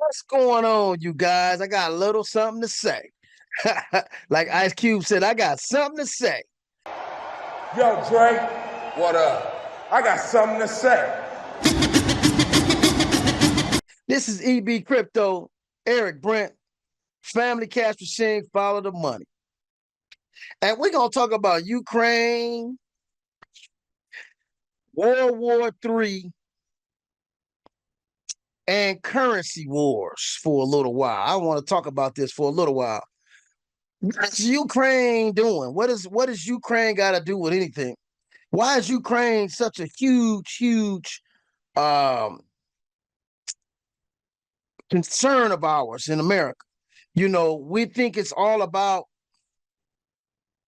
What's going on, you guys? I got a little something to say. Like Ice Cube said, I got something to say. Yo, Drake. What up? I got something to say. This is EB Crypto, Eric Brent, Family Cash Machine, Follow the Money. And we're going to talk about Ukraine, World War III, and currency wars for a little while. I want to talk about this for a little while. What's Ukraine doing? What does Ukraine got to do with anything? Why is Ukraine such a huge concern of ours in America? You know, we think it's all about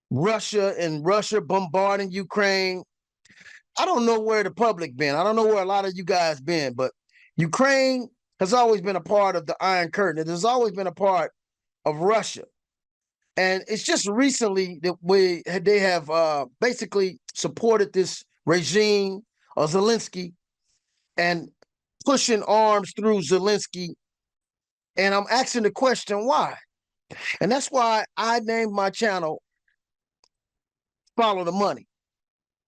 Russia and Russia bombarding Ukraine. I don't know where the public been. I don't know where a lot of you guys been, but Ukraine has always been a part of the Iron Curtain. It has always been a part of Russia. And it's just recently that they have basically supported this regime of Zelensky and pushing arms through Zelensky. And I'm asking the question, why? And that's why I named my channel Follow the Money.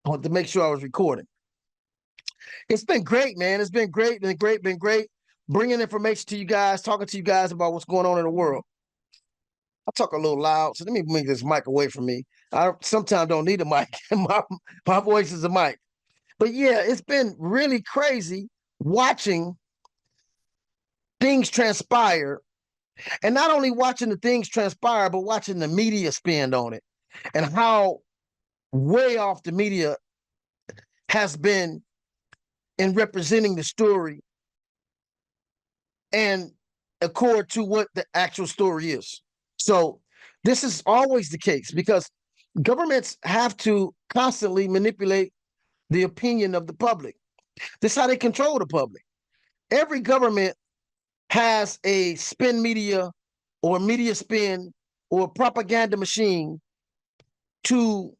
I want to make sure I was recording. It's been great, man. It's been great, been great. Bringing information to you guys, talking to you guys about what's going on in the world. I talk a little loud, so let me move this mic away from me. I sometimes don't need a mic. my voice is a mic. But yeah, it's been really crazy watching things transpire. And not only watching the things transpire, but watching the media spin on it and how way off the media has been in representing the story and accord to what the actual story is. So this is always the case because governments have to constantly manipulate the opinion of the public. This is how they control the public. Every government has a spin media or media spin or propaganda machine to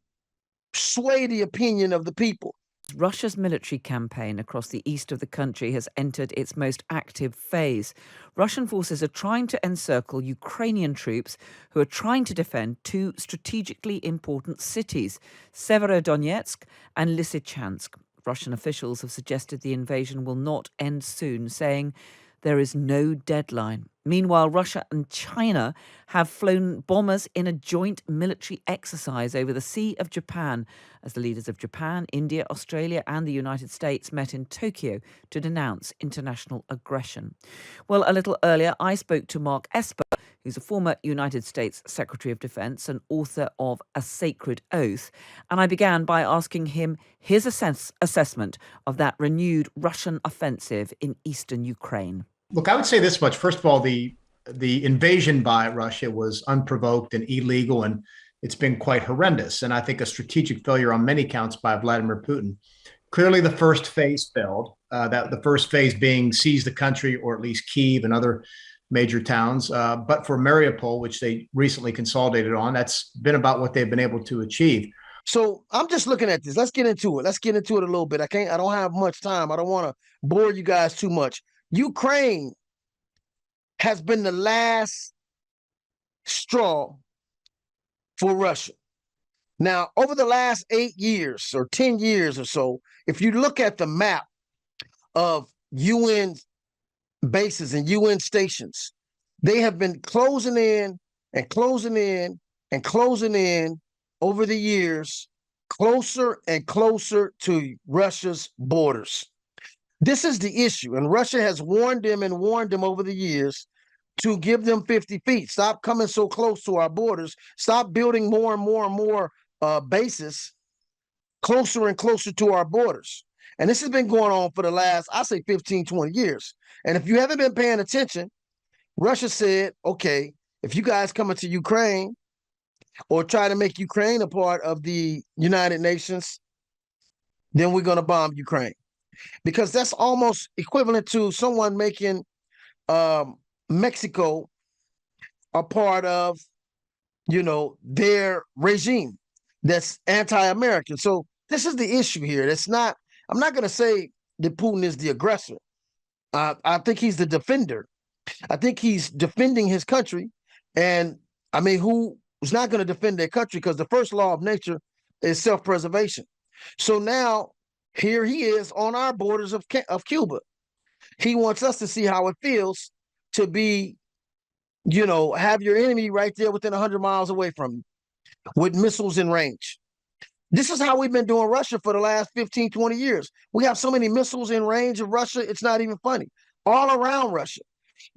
sway the opinion of the people. Russia's military campaign across the east of the country has entered its most active phase. Russian forces are trying to encircle Ukrainian troops who are trying to defend two strategically important cities, Severodonetsk and Lysychansk. Russian officials have suggested the invasion will not end soon, saying there is no deadline. Meanwhile, Russia and China have flown bombers in a joint military exercise over the Sea of Japan as the leaders of Japan, India, Australia and the United States met in Tokyo to denounce international aggression. Well, a little earlier, I spoke to Mark Esper, who's a former United States Secretary of Defense and author of A Sacred Oath, and I began by asking him his assessment of that renewed Russian offensive in eastern Ukraine. Look, I would say this much. First of all, the invasion by Russia was unprovoked and illegal, and it's been quite horrendous. And I think a strategic failure on many counts by Vladimir Putin. Clearly, the first phase failed. That the first phase being seize the country, or at least Kyiv and other major towns. But for Mariupol, which they recently consolidated on, that's been about what they've been able to achieve. So I'm just looking at this. Let's get into it. Let's get into it a little bit. I don't have much time. I don't want to bore you guys too much. Ukraine has been the last straw for Russia. Now, over the last 8 years or 10 years or so, if you look at the map of UN bases and UN stations, they have been closing in and closing in and closing in over the years, closer and closer to Russia's borders. This is the issue, and Russia has warned them over the years to give them 50 feet. Stop coming so close to our borders. Stop building more and more bases closer and closer to our borders. And this has been going on for the last, I say 15, 20 years. And if you haven't been paying attention, Russia said, okay, if you guys come into Ukraine or try to make Ukraine a part of the United Nations, then we're going to bomb Ukraine. Because that's almost equivalent to someone making Mexico a part of, their regime that's anti-American. So this is the issue here. I'm not going to say that Putin is the aggressor. I think he's the defender. I think he's defending his country. And I mean, who's not going to defend their country? Because the first law of nature is self-preservation. So now here he is on our borders of Cuba. He wants us to see how it feels to be, have your enemy right there within 100 miles away from you with missiles in range. This is how we've been doing Russia for the last 15, 20 years. We have so many missiles in range of Russia, it's not even funny. All around Russia.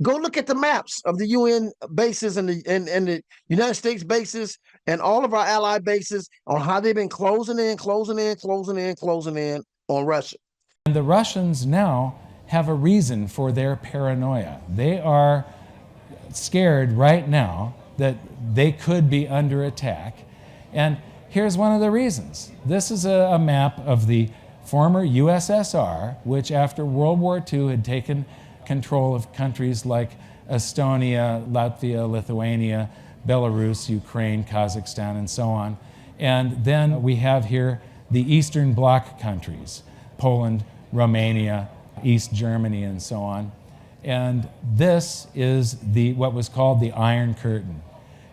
Go look at the maps of the UN bases and the United States bases and all of our allied bases on how they've been closing in on Russia. And the Russians now have a reason for their paranoia. They are scared right now that they could be under attack. And here's one of the reasons. This is a map of the former USSR, which after World War II had taken control of countries like Estonia, Latvia, Lithuania, Belarus, Ukraine, Kazakhstan, and so on. And then we have here the Eastern Bloc countries, Poland, Romania, East Germany, and so on. And this is what was called the Iron Curtain.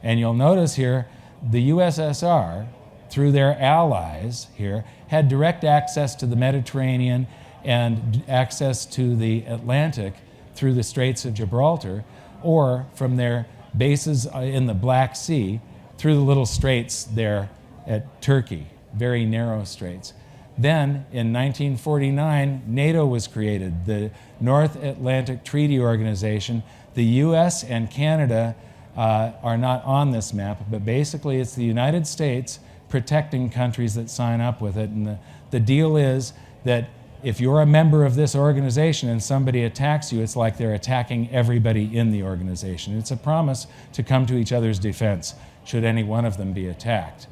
And you'll notice here, the USSR, through their allies here, had direct access to the Mediterranean and access to the Atlantic through the Straits of Gibraltar, or from their bases in the Black Sea through the little straits there at Turkey, very narrow straits. Then, in 1949, NATO was created, the North Atlantic Treaty Organization. The US and Canada are not on this map, but basically it's the United States protecting countries that sign up with it. And the deal is that if you're a member of this organization and somebody attacks you, it's like they're attacking everybody in the organization. It's a promise to come to each other's defense should any one of them be attacked.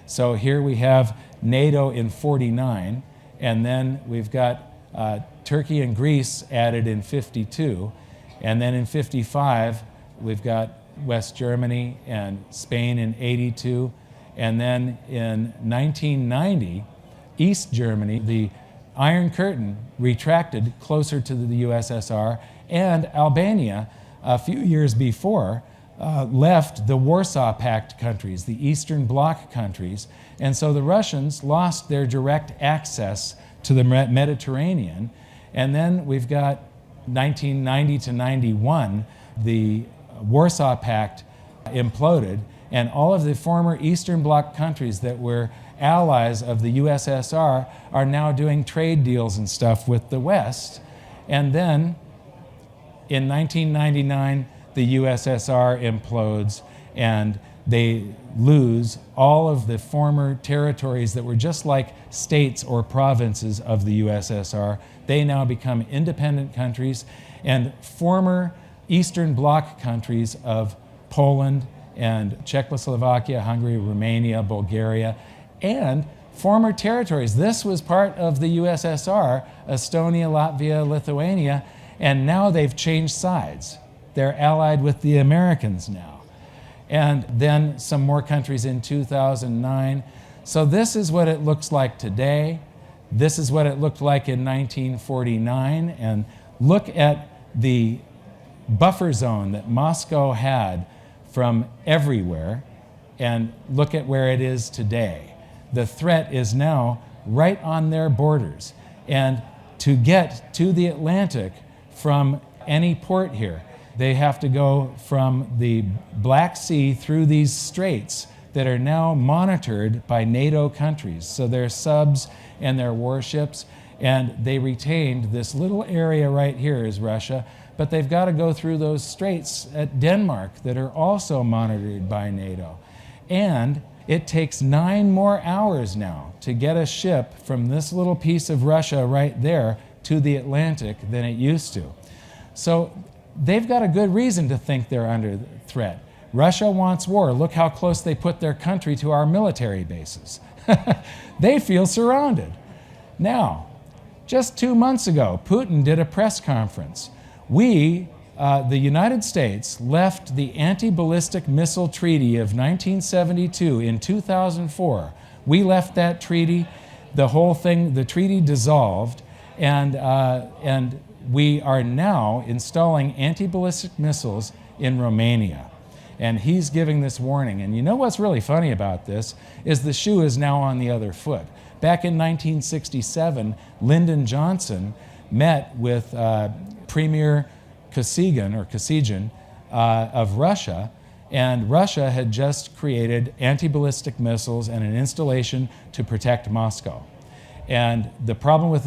So here we have NATO in 49, and then we've got Turkey and Greece added in 52, and then in 55 we've got West Germany and Spain in 82, and then in 1990, East Germany, the Iron Curtain retracted closer to the USSR, and Albania, a few years before, left the Warsaw Pact countries, the Eastern Bloc countries, and so the Russians lost their direct access to the Mediterranean. And then we've got 1990 to 91, the Warsaw Pact imploded, and all of the former Eastern Bloc countries that were allies of the USSR are now doing trade deals and stuff with the West. And then in 1999, the USSR implodes and they lose all of the former territories that were just like states or provinces of the USSR. They now become independent countries, and former Eastern Bloc countries of Poland and Czechoslovakia, Hungary, Romania, Bulgaria, and former territories. This was part of the USSR, Estonia, Latvia, Lithuania, and now they've changed sides. They're allied with the Americans now. And then some more countries in 2009. So this is what it looks like today. This is what it looked like in 1949. And look at the buffer zone that Moscow had from everywhere, and look at where it is today. The threat is now right on their borders. And to get to the Atlantic from any port here, they have to go from the Black Sea through these straits that are now monitored by NATO countries. So their subs and their warships, and they retained this little area right here is Russia, but they've got to go through those straits at Denmark that are also monitored by NATO. And it takes 9 more hours now to get a ship from this little piece of Russia right there to the Atlantic than it used to. So they've got a good reason to think they're under threat. Russia wants war. Look how close they put their country to our military bases. They feel surrounded. Now, just 2 months ago, Putin did a press conference. We, the United States, left the Anti-Ballistic Missile Treaty of 1972 in 2004. We left that treaty, the whole thing, the treaty dissolved, and we are now installing anti-ballistic missiles in Romania. And he's giving this warning. And you know what's really funny about this is the shoe is now on the other foot. Back in 1967, Lyndon Johnson met with Premier Kosygin of Russia, and Russia had just created anti-ballistic missiles and an installation to protect Moscow. And the problem with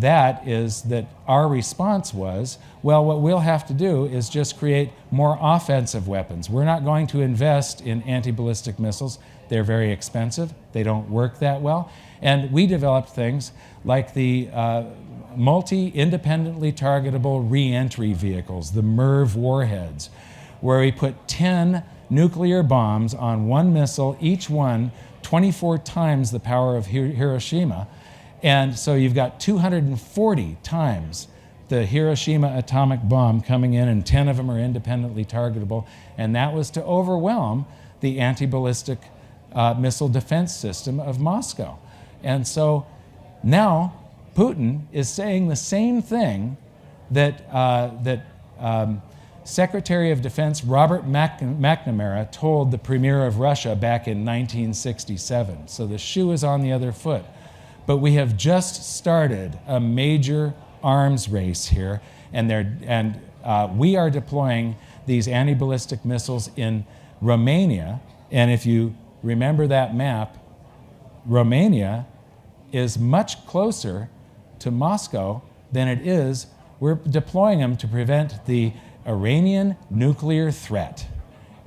that is that our response was, well, what we'll have to do is just create more offensive weapons. We're not going to invest in anti-ballistic missiles. They're very expensive. They don't work that well. And we developed things like the multi-independently targetable re-entry vehicles, the MIRV warheads, where we put 10 nuclear bombs on one missile, each one 24 times the power of Hiroshima. And so you've got 240 times the Hiroshima atomic bomb coming in, and 10 of them are independently targetable. And that was to overwhelm the anti-ballistic missile defense system of Moscow. And so now Putin is saying the same thing that Secretary of Defense Robert McNamara told the Premier of Russia back in 1967. So the shoe is on the other foot. But we have just started a major arms race here, and we are deploying these anti-ballistic missiles in Romania. And if you remember that map, Romania is much closer to Moscow than it is. We're deploying them to prevent the Iranian nuclear threat.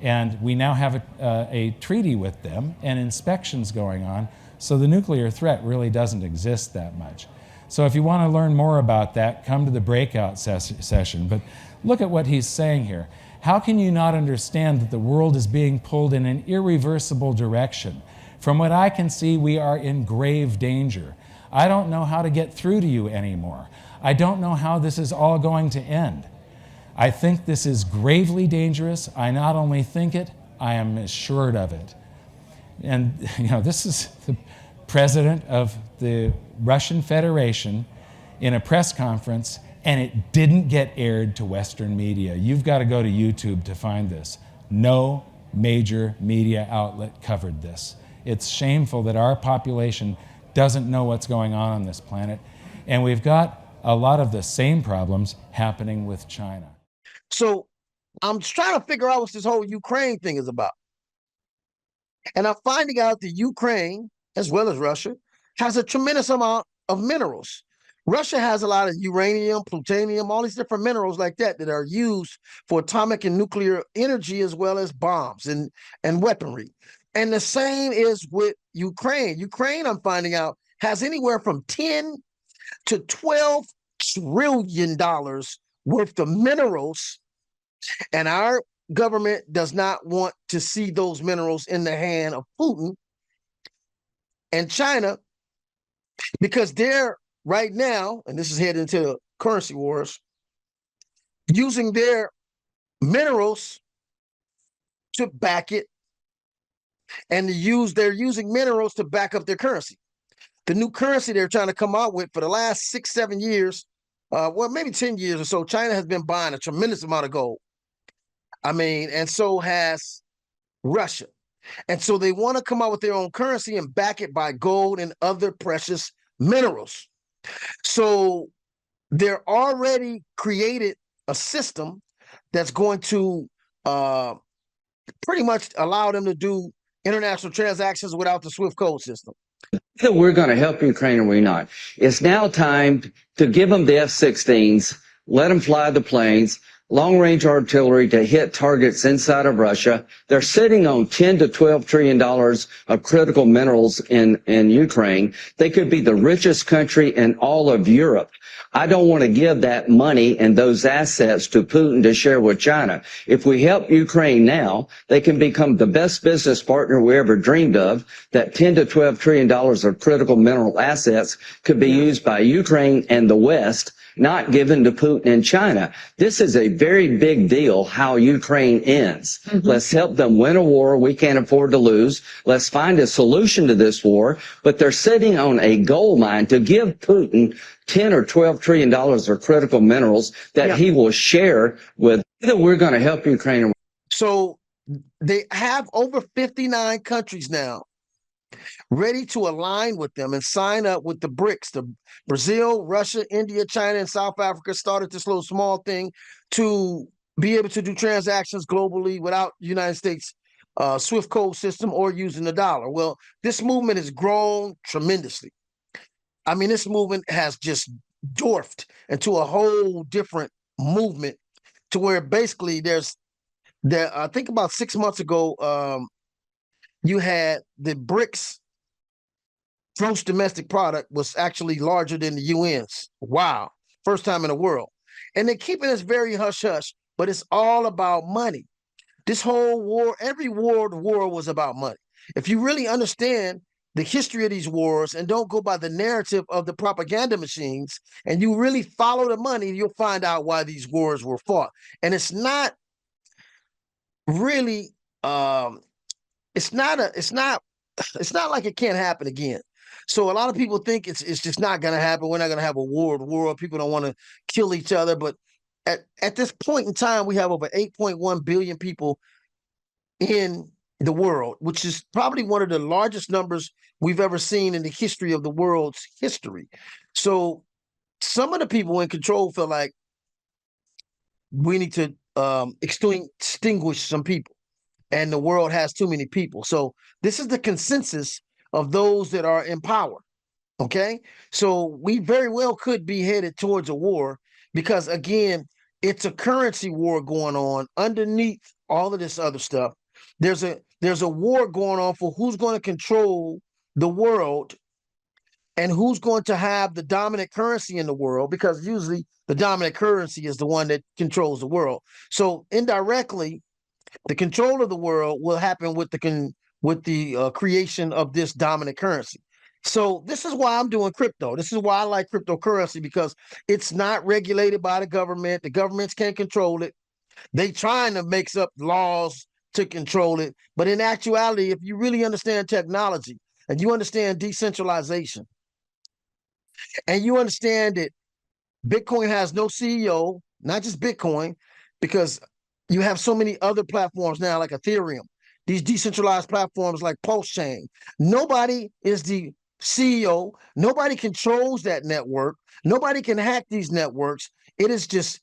And we now have a treaty with them and inspections going on. So the nuclear threat really doesn't exist that much. So if you want to learn more about that, come to the breakout session. But look at what he's saying here. How can you not understand that the world is being pulled in an irreversible direction? From what I can see, we are in grave danger. I don't know how to get through to you anymore. I don't know how this is all going to end. I think this is gravely dangerous. I not only think it, I am assured of it. And this is the president of the Russian Federation in a press conference, and it didn't get aired to Western media. You've got to go to YouTube to find this. No major media outlet covered this. It's shameful that our population doesn't know what's going on this planet, and we've got a lot of the same problems happening with China. So I'm trying to figure out what this whole Ukraine thing is about. And I'm finding out that Ukraine, as well as Russia, has a tremendous amount of minerals. Russia has a lot of uranium, plutonium, all these different minerals like that that are used for atomic and nuclear energy, as well as bombs and weaponry. And the same is with Ukraine. Ukraine, I'm finding out, has anywhere from 10 to $12 trillion worth of minerals. And our government does not want to see those minerals in the hand of Putin and China, because they're right now, and this is heading into the currency wars, using their minerals to back it, and they're using minerals to back up their currency. The new currency they're trying to come out with for the last 6-7 years, well, maybe 10 years or so, China has been buying a tremendous amount of gold. And so has Russia. And so they want to come out with their own currency and back it by gold and other precious minerals. So they're already created a system that's going to pretty much allow them to do international transactions without the SWIFT code system. That we're going to help Ukraine or we're not. It's now time to give them the F-16s, let them fly the planes, long-range artillery to hit targets inside of Russia. They're sitting on $10 to $12 trillion of critical minerals in Ukraine. They could be the richest country in all of Europe. I don't want to give that money and those assets to Putin to share with China. If we help Ukraine now, they can become the best business partner we ever dreamed of. That $10 to $12 trillion of critical mineral assets could be used by Ukraine and the West not given to Putin and China. This is a very big deal how Ukraine ends. Let's help them win a war we can't afford to lose. Let's find a solution to this war. But they're sitting on a gold mine to give Putin 10 or 12 trillion dollars of critical minerals that he will share with. Either we're going to help Ukraine. So they have over 59 countries now ready to align with them and sign up with the BRICS. The Brazil, Russia, India, China, and South Africa started this little small thing to be able to do transactions globally without the United States SWIFT code system or using the dollar. Well, this movement has grown tremendously. I mean, this movement has just dwarfed into a whole different movement to where basically I think about 6 months ago, you had the BRICS gross domestic product was actually larger than the UN's. Wow. First time in the world. And they're keeping this very hush-hush, but it's all about money. This whole war, every world war was about money. If you really understand the history of these wars and don't go by the narrative of the propaganda machines, and you really follow the money, you'll find out why these wars were fought. And it's not really, it's not like it can't happen again. So a lot of people think it's just not going to happen. We're not going to have a world war. People don't want to kill each other. But at this point in time, we have over 8.1 billion people in the world, which is probably one of the largest numbers we've ever seen in the history of the world's history. So some of the people in control feel like we need to extinguish some people, and the world has too many people. So this is the consensus of those that are in power. Okay, so we very well could be headed towards a war because, again, it's a currency war going on underneath all of this other stuff. There's a war going on for who's going to control the world and who's going to have the dominant currency in the world, because usually the dominant currency is the one that controls the world. So indirectly, the control of the world will happen with the creation of this dominant currency. So this is why I'm doing crypto. This is why I like cryptocurrency, because it's not regulated by the government. The governments can't control it. They trying to make up laws to control it. But in actuality, if you really understand technology and you understand decentralization and you understand that Bitcoin has no CEO, not just Bitcoin, because you have so many other platforms now like Ethereum, these decentralized platforms like Pulse Chain. Nobody is the CEO. Nobody controls that network. Nobody can hack these networks. It is just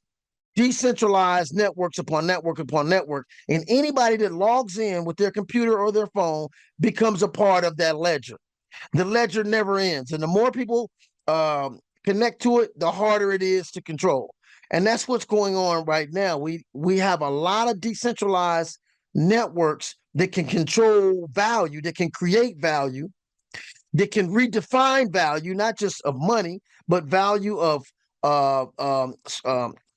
decentralized networks upon network upon network. And anybody that logs in with their computer or their phone becomes a part of that ledger. The ledger never ends. And the more people connect to it, the harder it is to control. And that's what's going on right now. We have a lot of decentralized networks that can control value, that can create value, that can redefine value, not just of money, but value of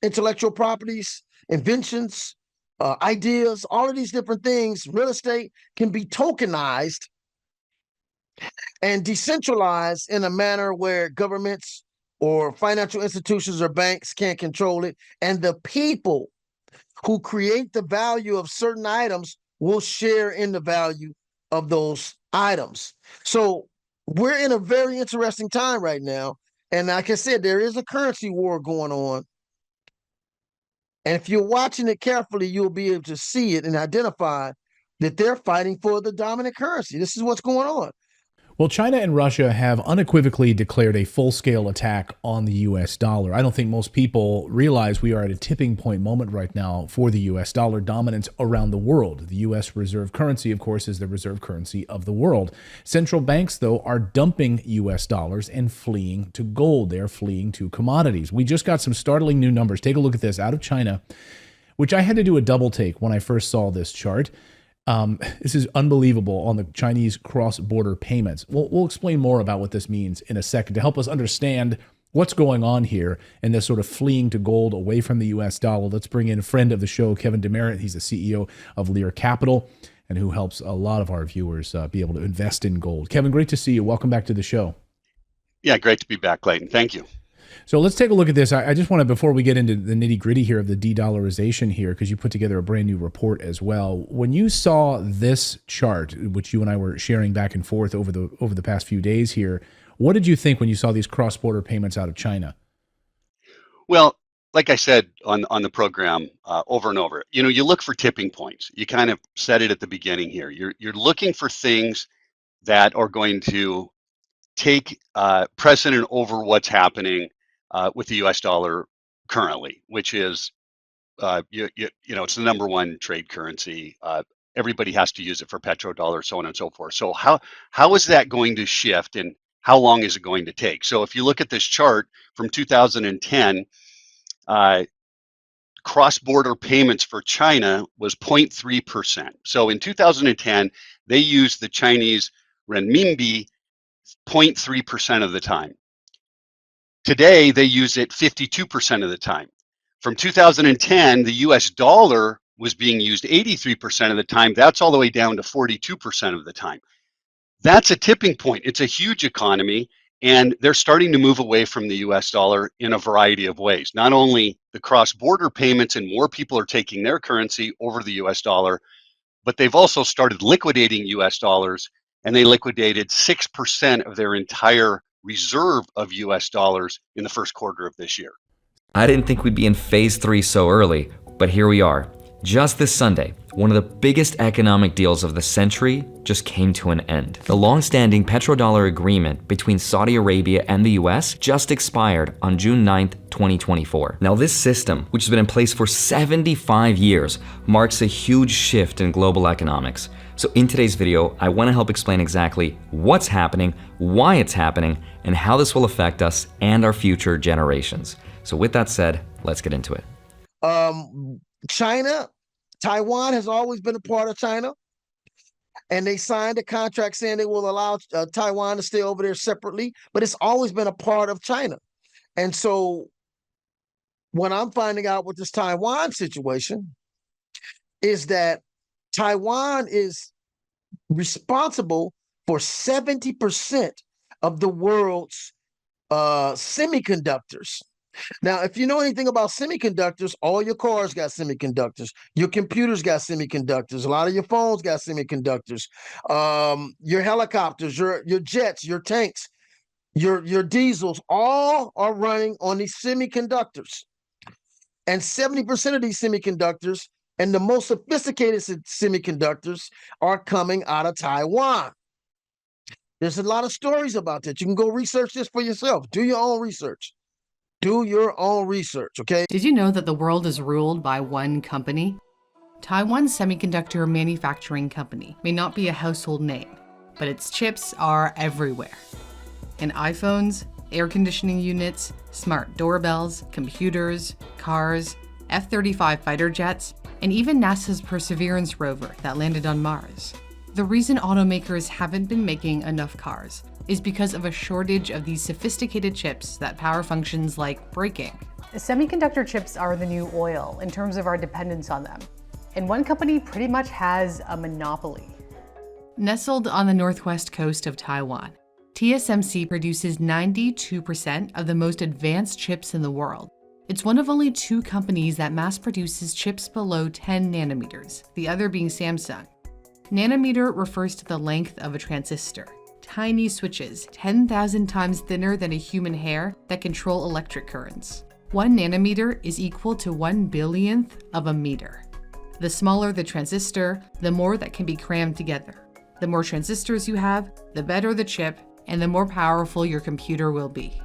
intellectual properties, inventions, ideas, all of these different things. Real estate can be tokenized and decentralized in a manner where governments or financial institutions or banks can't control it. And the people who create the value of certain items will share in the value of those items. So we're in a very interesting time right now. And like I said, there is a currency war going on. And if you're watching it carefully, you'll be able to see it and identify that they're fighting for the dominant currency. This is what's going on. Well, China and Russia have unequivocally declared a full-scale attack on the U.S. dollar. I don't think most people realize we are at a tipping point moment right now for the U.S. dollar dominance around the world. The U.S. reserve currency, of course, is the reserve currency of the world. Central banks, though, are dumping U.S. dollars and fleeing to gold. They're fleeing to commodities. We just got some startling new numbers. Take a look at this out of China, which I had to do a double take when I first saw this chart. This is unbelievable on the Chinese cross-border payments. We'll explain more about what this means in a second to help us understand what's going on here and this sort of fleeing to gold away from the U.S. dollar. Let's bring in a friend of the show, Kevin Demerit. He's the CEO of Lear Capital and who helps a lot of our viewers be able to invest in gold. Kevin, great to see you. Welcome back to the show. Yeah, great to be back, Clayton. Thank you. So let's take a look at this. I just want to, before we get into the nitty gritty here of the de-dollarization here, because you put together a brand new report as well. When you saw this chart, which you and I were sharing back and forth over the past few days here, what did you think when you saw these cross-border payments out of China? Well, like I said on the program over and over, you look for tipping points. You kind of said it at the beginning here. You're looking for things that are going to take precedent over what's happening with the U.S. dollar currently, which is it's the number one trade currency. Everybody has to use it for petrodollar, so on and so forth. So how is that going to shift, and how long is it going to take? So if you look at this chart from 2010, cross-border payments for China was 0.3%. So in 2010, they used the Chinese renminbi 0.3% of the time. Today, they use it 52% of the time. From 2010, the US dollar was being used 83% of the time. That's all the way down to 42% of the time. That's a tipping point. It's a huge economy, and they're starting to move away from the US dollar in a variety of ways. Not only the cross-border payments, and more people are taking their currency over the US dollar, but they've also started liquidating US dollars, and they liquidated 6% of their entire reserve of US dollars in the first quarter of this year. I didn't think we'd be in phase 3 so early, but here we are. Just this Sunday, one of the biggest economic deals of the century just came to an end. The long-standing petrodollar agreement between Saudi Arabia and the US just expired on June 9th, 2024. Now this system, which has been in place for 75 years, marks a huge shift in global economics. So in today's video, I want to help explain exactly what's happening, why it's happening, and how this will affect us and our future generations. So with that said, let's get into it. Taiwan has always been a part of China, and they signed a contract saying they will allow Taiwan to stay over there separately, but it's always been a part of China. And so what I'm finding out with this Taiwan situation is that Taiwan is responsible for 70% of the world's semiconductors. Now, if you know anything about semiconductors, all your cars got semiconductors. Your computers got semiconductors. A lot of your phones got semiconductors. Your helicopters, your jets, your tanks, your diesels, all are running on these semiconductors. And 70% of these semiconductors, and the most sophisticated semiconductors, are coming out of Taiwan. There's a lot of stories about that. You can go research this for yourself. Do your own research. Do your own research, okay? Did you know that the world is ruled by one company? Taiwan Semiconductor Manufacturing Company may not be a household name, but its chips are everywhere. In iPhones, air conditioning units, smart doorbells, computers, cars, F-35 fighter jets, and even NASA's Perseverance rover that landed on Mars. The reason automakers haven't been making enough cars is because of a shortage of these sophisticated chips that power functions like braking. Semiconductor chips are the new oil in terms of our dependence on them. And one company pretty much has a monopoly. Nestled on the northwest coast of Taiwan, TSMC produces 92% of the most advanced chips in the world. It's one of only 2 companies that mass produces chips below 10 nanometers, the other being Samsung. Nanometer refers to the length of a transistor. Tiny switches, 10,000 times thinner than a human hair, that control electric currents. 1 nanometer is equal to 1/billionth of a meter. The smaller the transistor, the more that can be crammed together. The more transistors you have, the better the chip, and the more powerful your computer will be.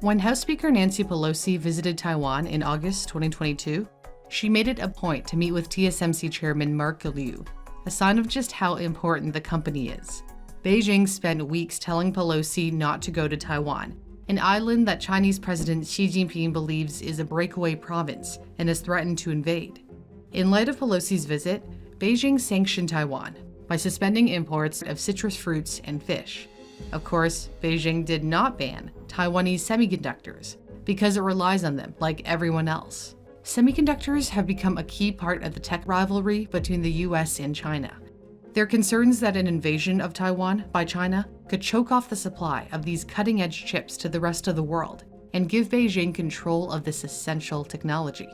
When House Speaker Nancy Pelosi visited Taiwan in August 2022, she made it a point to meet with TSMC Chairman Mark Liu, a sign of just how important the company is. Beijing spent weeks telling Pelosi not to go to Taiwan, an island that Chinese President Xi Jinping believes is a breakaway province and has threatened to invade. In light of Pelosi's visit, Beijing sanctioned Taiwan by suspending imports of citrus fruits and fish. Of course, Beijing did not ban Taiwanese semiconductors because it relies on them like everyone else. Semiconductors have become a key part of the tech rivalry between the US and China. There are concerns that an invasion of Taiwan by China could choke off the supply of these cutting-edge chips to the rest of the world and give Beijing control of this essential technology.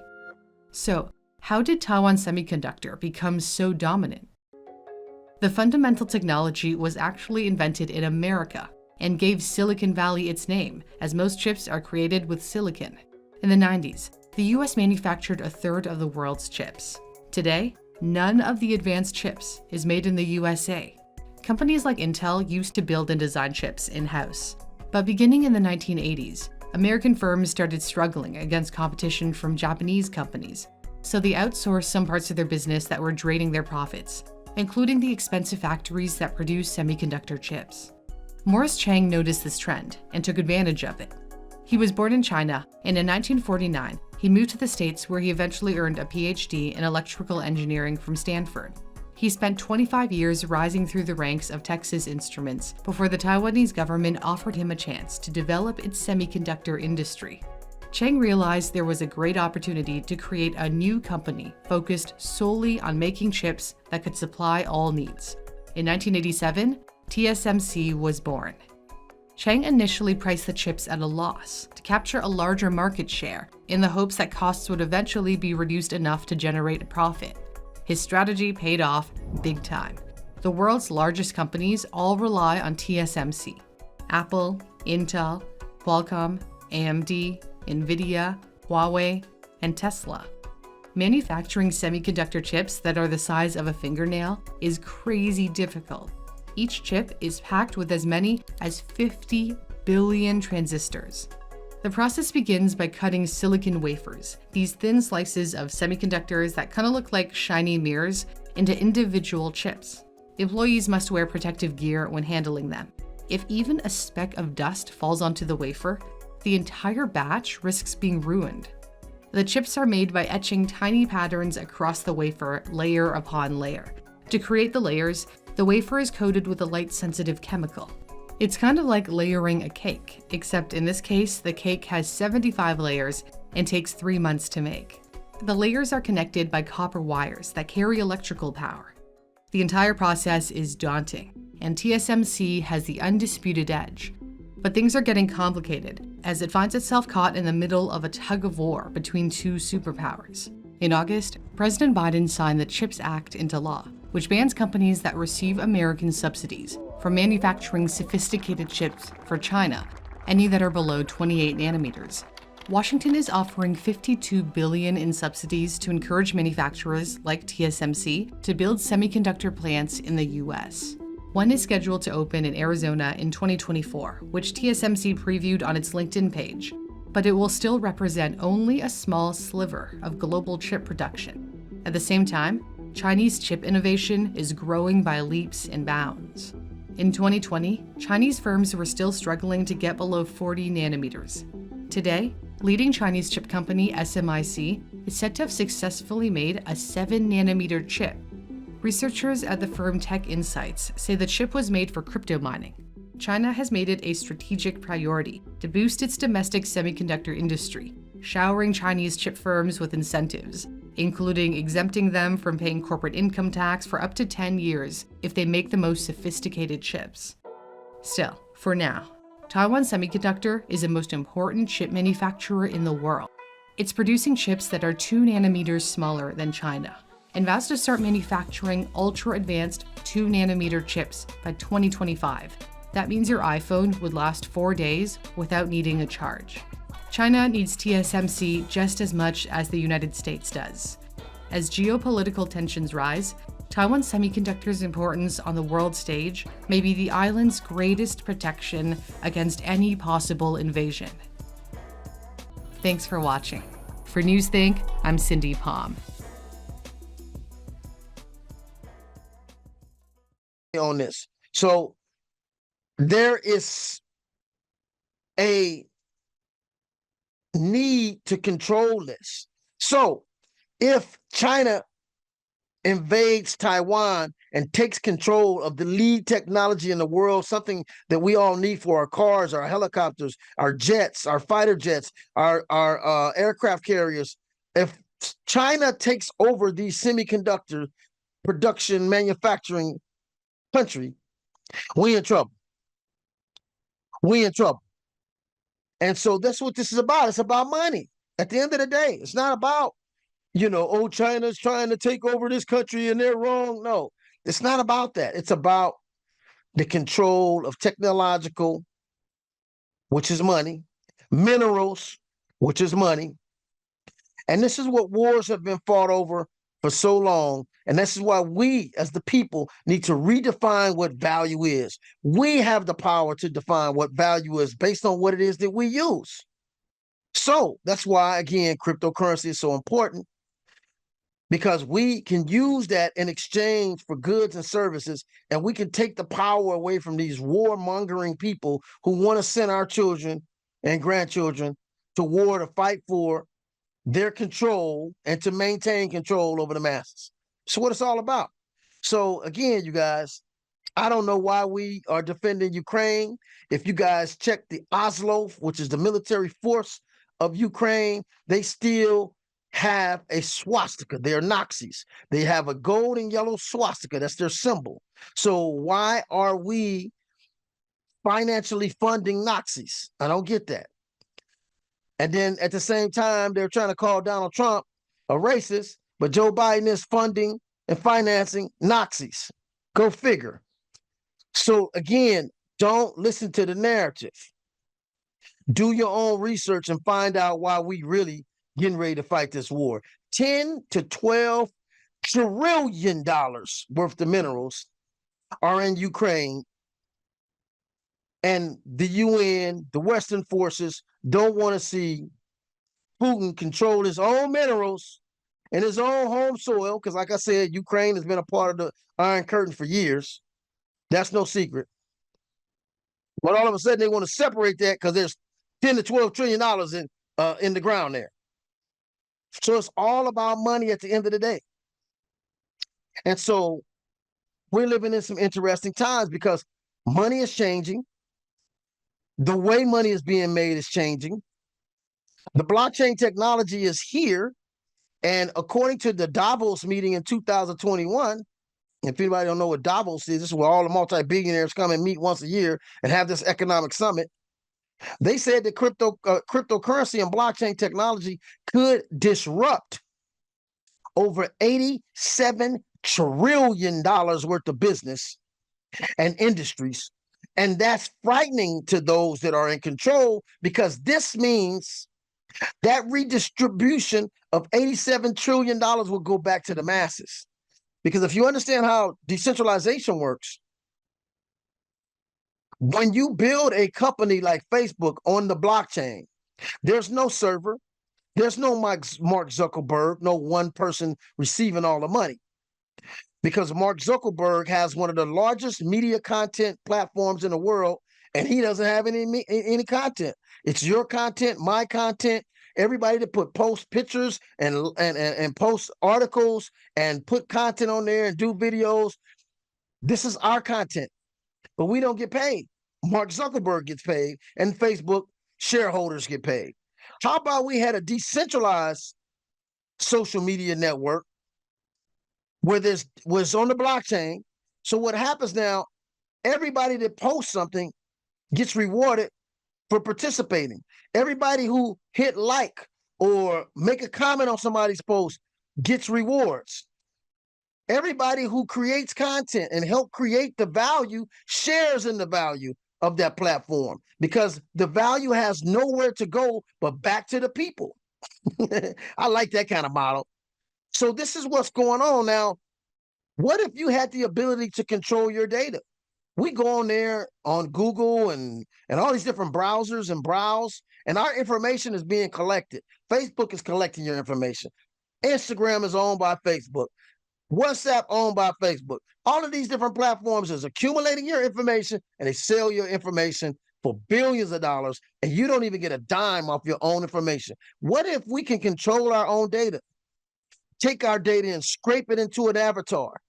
So, how did Taiwan Semiconductor become so dominant? The fundamental technology was actually invented in America and gave Silicon Valley its name, as most chips are created with silicon. In the 90s, the US manufactured a third of the world's chips. Today, none of the advanced chips is made in the USA. Companies like Intel used to build and design chips in-house. But beginning in the 1980s, American firms started struggling against competition from Japanese companies, so they outsourced some parts of their business that were draining their profits, including the expensive factories that produce semiconductor chips. Morris Chang noticed this trend and took advantage of it. He was born in China, and in 1949, he moved to the States where he eventually earned a PhD in electrical engineering from Stanford. He spent 25 years rising through the ranks of Texas Instruments before the Taiwanese government offered him a chance to develop its semiconductor industry. Chang realized there was a great opportunity to create a new company focused solely on making chips that could supply all needs. In 1987, TSMC was born. Chang initially priced the chips at a loss to capture a larger market share in the hopes that costs would eventually be reduced enough to generate a profit. His strategy paid off big time. The world's largest companies all rely on TSMC: Apple, Intel, Qualcomm, AMD, Nvidia, Huawei, and Tesla. Manufacturing semiconductor chips that are the size of a fingernail is crazy difficult. Each chip is packed with as many as 50 billion transistors. The process begins by cutting silicon wafers, these thin slices of semiconductors that kind of look like shiny mirrors, into individual chips. Employees must wear protective gear when handling them. If even a speck of dust falls onto the wafer, the entire batch risks being ruined. The chips are made by etching tiny patterns across the wafer, layer upon layer. To create the layers, the wafer is coated with a light-sensitive chemical. It's kind of like layering a cake, except in this case, the cake has 75 layers and takes 3 months to make. The layers are connected by copper wires that carry electrical power. The entire process is daunting, and TSMC has the undisputed edge. But things are getting complicated as it finds itself caught in the middle of a tug-of-war between two superpowers. In August, President Biden signed the CHIPS Act into law, which bans companies that receive American subsidies from manufacturing sophisticated chips for China, any that are below 28 nanometers. Washington is offering $52 billion in subsidies to encourage manufacturers like TSMC to build semiconductor plants in the US. One is scheduled to open in Arizona in 2024, which TSMC previewed on its LinkedIn page, but it will still represent only a small sliver of global chip production. At the same time, Chinese chip innovation is growing by leaps and bounds. In 2020, Chinese firms were still struggling to get below 40 nanometers. Today, leading Chinese chip company SMIC is said to have successfully made a 7-nanometer chip. Researchers at the firm Tech Insights say the chip was made for crypto mining. China has made it a strategic priority to boost its domestic semiconductor industry, showering Chinese chip firms with incentives, including exempting them from paying corporate income tax for up to 10 years if they make the most sophisticated chips. Still, for now, Taiwan Semiconductor is the most important chip manufacturer in the world. It's producing chips that are 2 nanometers smaller than China, and vows to start manufacturing ultra-advanced 2-nanometer chips by 2025. That means your iPhone would last 4 days without needing a charge. China needs TSMC just as much as the United States does. As geopolitical tensions rise, Taiwan Semiconductor's importance on the world stage may be the island's greatest protection against any possible invasion. Thanks for watching. For Newsthink, I'm Cindy Palm. On this. So there is a need to control this. So if China invades Taiwan and takes control of the lead technology in the world, something that we all need for our cars, our helicopters, our jets, our fighter jets, our aircraft carriers, if China takes over these semiconductor production manufacturing country, we in trouble. We in trouble. And so that's what this is about. It's about money. At the end of the day, it's not about, oh, China's trying to take over this country and they're wrong. No, it's not about that. It's about the control of technological, which is money, minerals, which is money. And this is what wars have been fought over for so long. And this is why we, as the people, need to redefine what value is. We have the power to define what value is based on what it is that we use. So that's why, again, cryptocurrency is so important, because we can use that in exchange for goods and services, and we can take the power away from these warmongering people who want to send our children and grandchildren to war to fight for their control and to maintain control over the masses. That's what it's all about. So again, you guys, I don't know why we are defending Ukraine. If you guys check the Oslo, which is the military force of Ukraine, they still have a swastika. They are Nazis. They have a gold and yellow swastika. That's their symbol. So why are we financially funding Nazis? I don't get that. And then at the same time, they're trying to call Donald Trump a racist, but Joe Biden is funding and financing Nazis. Go figure. So again, don't listen to the narrative. Do your own research and find out why we really getting ready to fight this war. 10 to 12 trillion dollars worth of minerals are in Ukraine. And the UN, the Western forces, don't want to see Putin control his own minerals and his own home soil, because like I said, Ukraine has been a part of the Iron Curtain for years. That's no secret. But all of a sudden they want to separate that because there's 10 to 12 trillion dollars in the ground there. So it's all about money at the end of the day. And so we're living in some interesting times because money is changing. The way money is being made is changing. The blockchain technology is here. And according to the Davos meeting in 2021, if anybody don't know what Davos is, this is where all the multi-billionaires come and meet once a year and have this economic summit. They said that cryptocurrency and blockchain technology could disrupt over $87 trillion worth of business and industries. And that's frightening to those that are in control, because this means that redistribution of $87 trillion will go back to the masses. Because if you understand how decentralization works, when you build a company like Facebook on the blockchain, there's no server, there's no Mark Zuckerberg, no one person receiving all the money. Because Mark Zuckerberg has one of the largest media content platforms in the world, and he doesn't have any content. It's your content, my content. Everybody that post pictures and post articles and put content on there and do videos, this is our content, but we don't get paid. Mark Zuckerberg gets paid, and Facebook shareholders get paid. How about we had a decentralized social media network where this was on the blockchain? So what happens now, everybody that posts something gets rewarded for participating. Everybody who hit like or make a comment on somebody's post gets rewards. Everybody who creates content and help create the value shares in the value of that platform, because the value has nowhere to go but back to the people. I like that kind of model. So this is what's going on now. What if you had the ability to control your data? We go on there on Google and all these different browsers and browse, and our information is being collected. Facebook is collecting your information. Instagram is owned by Facebook. WhatsApp owned by Facebook. All of these different platforms is accumulating your information, and they sell your information for billions of dollars, and you don't even get a dime off your own information. What if we can control our own data? Take our data and scrape it into an avatar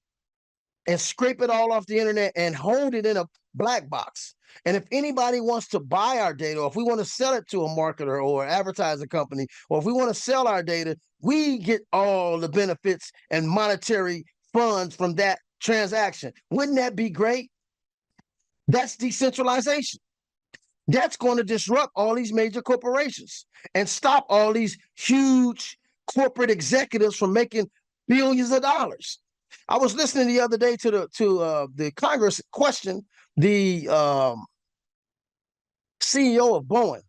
and scrape it all off the internet and hold it in a black box. And if anybody wants to buy our data, or if we want to sell it to a marketer or advertising company, or if we want to sell our data, we get all the benefits and monetary funds from that transaction. Wouldn't that be great? That's decentralization. That's going to disrupt all these major corporations and stop all these huge corporate executives from making billions of dollars. I was listening the other day to the Congress question the CEO of Boeing,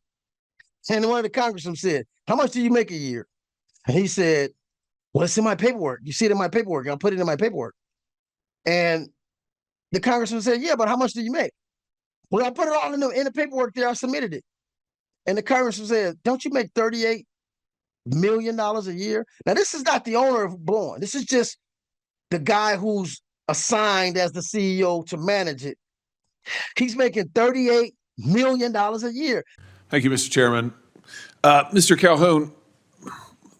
and one of the congressmen said, "How much do you make a year?" And he said, "Well, it's in my paperwork. You see it in my paperwork. I'll put it in my paperwork." And the congressman said, "Yeah, but how much do you make?" "Well, I put it all in the paperwork there. I submitted it." And the congressman said, "Don't you make $38 million a year?" Now, this is not the owner of Boeing. This is just the guy who's assigned as the CEO to manage it. He's making $38 million a year. Thank you, Mr. Chairman. Mr. Calhoun,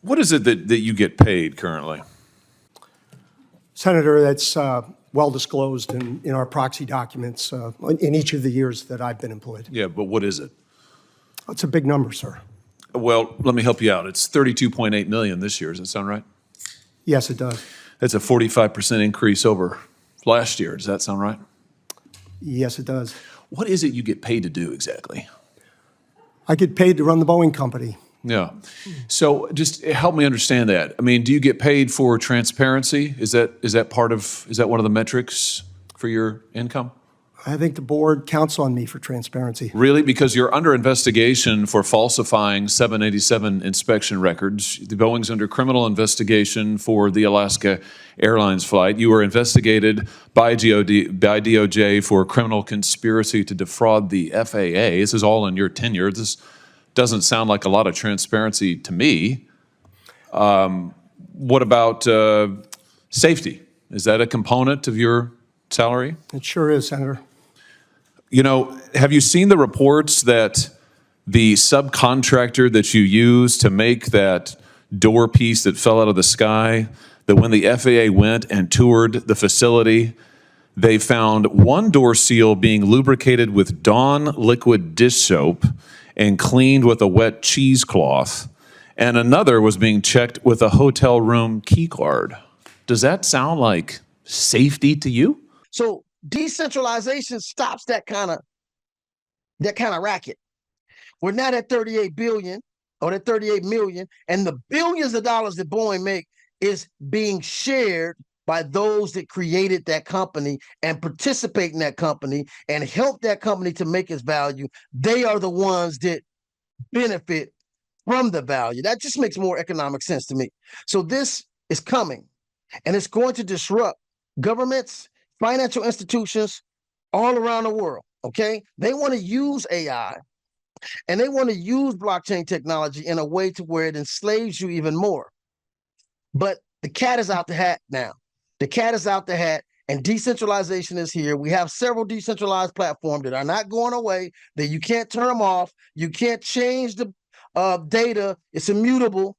what is it that you get paid currently? Senator, that's well disclosed in our proxy documents in each of the years that I've been employed. Yeah, but what is it? It's a big number, sir. Well, let me help you out. It's $32.8 million this year. Does that sound right? Yes, it does. That's a 45% increase over last year. Does that sound right? Yes, it does. What is it you get paid to do exactly? I get paid to run the Boeing company. Yeah. So just help me understand that. I mean, do you get paid for transparency? Is that one of the metrics for your income? I think the board counts on me for transparency. Really? Because you're under investigation for falsifying 787 inspection records. The Boeing's under criminal investigation for the Alaska Airlines flight. You were investigated by DOJ for criminal conspiracy to defraud the FAA. This is all in your tenure. This doesn't sound like a lot of transparency to me. What about safety? Is that a component of your salary? It sure is, Senator. You know, have you seen the reports that the subcontractor that you used to make that door piece that fell out of the sky, that when the FAA went and toured the facility, they found one door seal being lubricated with Dawn liquid dish soap and cleaned with a wet cheesecloth, and another was being checked with a hotel room key card? Does that sound like safety to you? So decentralization stops that kind of racket. We're not at 38 billion or at 38 million, and the billions of dollars that Boeing make is being shared by those that created that company and participate in that company and help that company to make its value. They are the ones that benefit from the value. That just makes more economic sense to me. So this is coming, and it's going to disrupt governments, financial institutions all around the world, okay? They want to use AI, and they want to use blockchain technology in a way to where it enslaves you even more. But the cat is out the hat now. The cat is out the hat, and decentralization is here. We have several decentralized platforms that are not going away, that you can't turn them off. You can't change the data. It's immutable.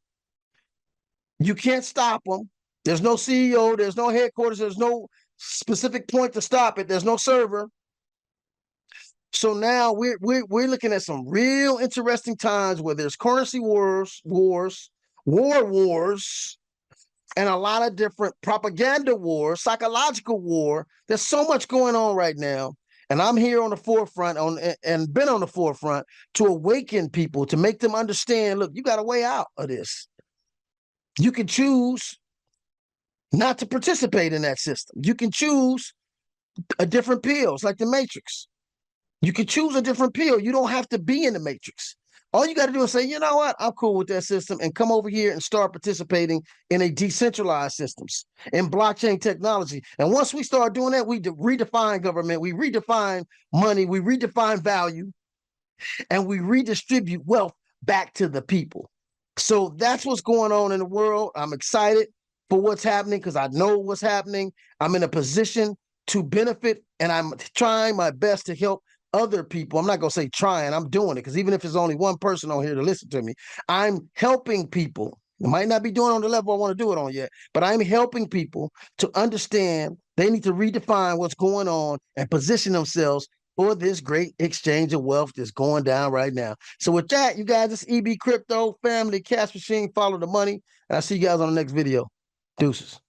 You can't stop them. There's no CEO. There's no headquarters. There's no specific point to stop it. There's no server. So now we're looking at some real interesting times where there's currency wars, and a lot of different propaganda wars, psychological war. There's so much going on right now. And I'm here on the forefront and been on the forefront to awaken people, to make them understand, look, you got a way out of this. You can choose not to participate in that system. You can choose a different pill. It's like the Matrix. You can choose a different pill. You don't have to be in the Matrix. All you got to do is say, you know what, I'm cool with that system, and come over here and start participating in a decentralized systems, in blockchain technology. And once we start doing that, we redefine government, we redefine money, we redefine value, and we redistribute wealth back to the people. So that's what's going on in the world. I'm excited for what's happening because I know what's happening. I'm in a position to benefit, and I'm trying my best to help other people. I'm not going to say trying, I'm doing it, because even if there's only one person on here to listen to me, I'm helping people. I might not be doing it on the level I want to do it on yet, but I'm helping people to understand they need to redefine what's going on and position themselves for this great exchange of wealth that's going down right now. So with that, you guys, it's EB Crypto, family, cash machine, follow the money, and I'll see you guys on the next video. Deuces.